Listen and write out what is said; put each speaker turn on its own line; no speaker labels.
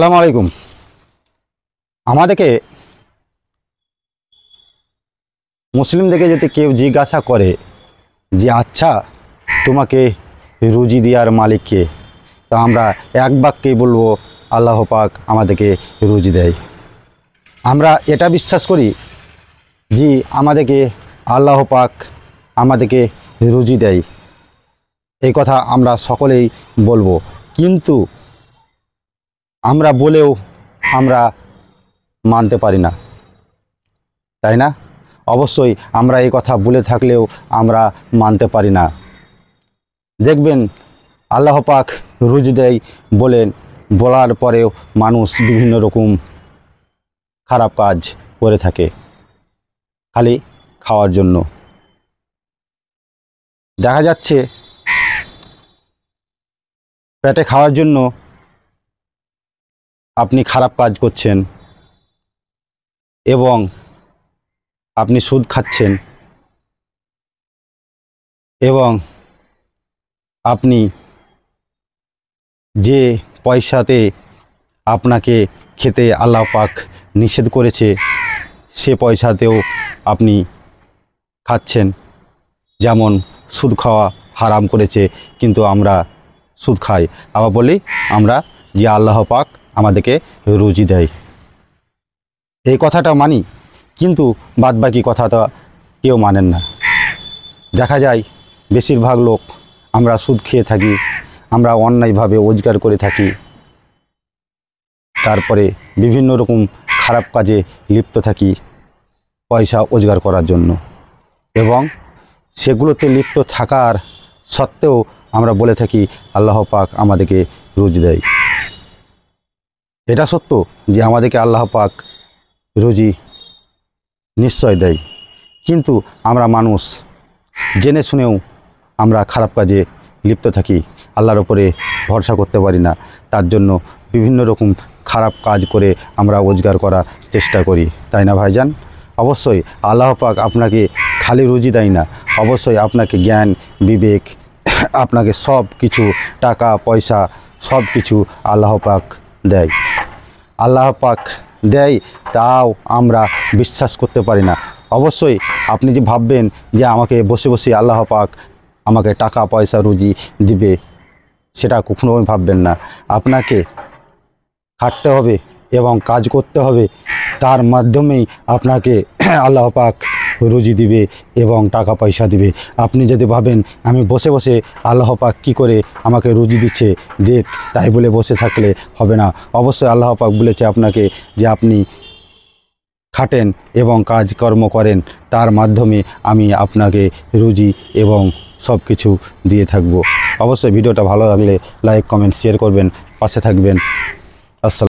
আসসালামু আলাইকুম। আমাদেরকে মুসলিমদেরকে যদি কেউ জিজ্ঞাসা করে যে আচ্ছা তোমাকে রুজি দেওয়ার মালিক কে, তা আমরা এক বাক্যেই বলবো আল্লাহ পাক আমাদেরকে রুজি দেয়। আমরা এটা বিশ্বাস করি যে আমাদেরকে আল্লাহ পাক আমাদেরকে রুজি দেয়, এই কথা আমরা সকলেই বলবো। কিন্তু আমরা বলেও আমরা মানতে পারি না, তাই না? অবশ্যই আমরা এই কথা বলে থাকলেও আমরা মানতে পারি না। দেখবেন আল্লাহ পাক রুজি দেয় বলার পরেও মানুষ বিভিন্ন রকম খারাপ কাজ করে থাকে খালি খাওয়ার জন্য। দেখা যাচ্ছে পেটে খাওয়ার জন্য আপনি খারাপ কাজ করছেন এবং আপনি সুদ খাচ্ছেন এবং আপনি যে পয়সাতে আপনাকে খেতে আল্লাহ পাক নিষেধ করেছে সে পয়সাতেও আপনি খাচ্ছেন। যেমন সুদ খাওয়া হারাম করেছে কিন্তু আমরা সুদ খাই, আবার বলি আমরা যে আল্লাহ পাক আমাদেরকে রুজি দেয়, এই কথাটা মানি। কিন্তু বাদবাকি কথাটা কেউ মানেন না। দেখা যায় বেশিরভাগ লোক আমরা সুদ খেয়ে থাকি, আমরা অন্যায়ভাবে রোজগার করে থাকি, তারপরে বিভিন্ন রকম খারাপ কাজে লিপ্ত থাকি পয়সা রোজগার করার জন্য, এবং সেগুলোতে লিপ্ত থাকার সত্ত্বেও আমরা বলে থাকি আল্লাহ পাক আমাদেরকে রুজি দেয়। এটা সত্য যে আমাদেরকে আল্লাহ পাক রুজি নিশ্চয় দেয়, কিন্তু আমরা মানুষ জেনে শুনেও আমরা খারাপ কাজে লিপ্ত থাকি, আল্লাহর উপরে ভরসা করতে পারি না। তার জন্য বিভিন্ন রকম খারাপ কাজ করে আমরা রোজগার করার চেষ্টা করি, তাই না ভাইজান? অবশ্যই আল্লাহ পাক আপনাকে খালি রুজি দেয় না, অবশ্যই আপনাকে জ্ঞান বিবেক, আপনাকে সব কিছু টাকা পয়সা সব কিছু আল্লাহ পাক দেয়। আল্লাহ পাক দেয়, তাও আমরা বিশ্বাস করতে পারি না। অবশ্যই আপনি যে ভাববেন যে আমাকে বসে বসে আল্লাহ পাক আমাকে টাকা পয়সা রুজি দিবে, সেটা কখনোই ভাববেন না। আপনাকে খাটতে হবে এবং কাজ করতে হবে, তার মাধ্যমেই আপনাকে আল্লাহ পাক রুজি দিবে এবং টাকা পয়সা দিবে। আপনি যদি ভাবেন আমি বসে বসে আল্লাহ পাক কী করে আমাকে রুজি দিচ্ছে দেখ, তাই বলে বসে থাকলে হবে না। অবশ্যই আল্লাহ পাক বলেছে আপনাকে যে আপনি খাটেন এবং কাজকর্ম করেন, তার মাধ্যমে আমি আপনাকে রুজি এবং সব কিছু দিয়ে থাকব। অবশ্যই ভিডিওটা ভালো লাগলে লাইক কমেন্ট শেয়ার করবেন, পাশে থাকবেন। আসসালাম।